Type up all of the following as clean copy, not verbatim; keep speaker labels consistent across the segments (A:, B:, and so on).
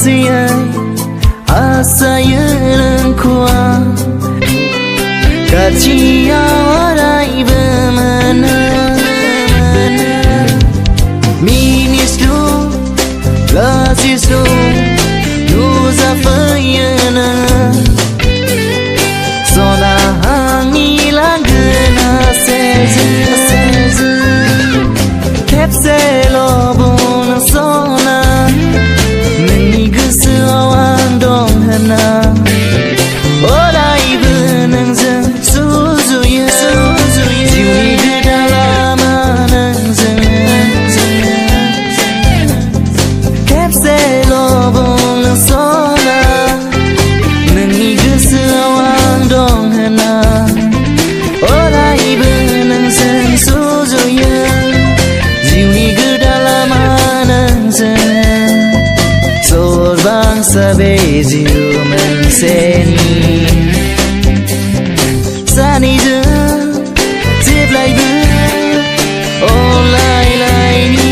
A: siya asayang kuwa kaciya warai bemana ministro lasiso nuza fayana sona hangilang gena seze kepselo bona sona nani gusu awang dong hana orai benang zeng suzuya jiwi gedalama nang zeng kepselo bona sona nani gusu awang dong hana orai benang zeng suzuya jiwi gedalama nang zeng sorbang sabeziu menseni sani de tiblai de olai lai ni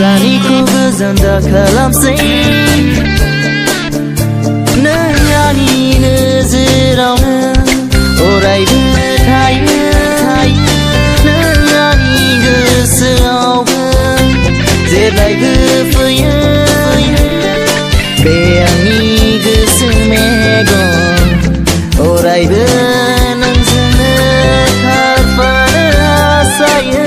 A: Saniku bezanda kalam say Nangani nezirana Orai betaya Nangani gesauga Zebai gefaya Beangi gesemegon Orai benang zenek harfana saya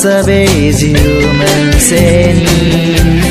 A: Sabeziu menseni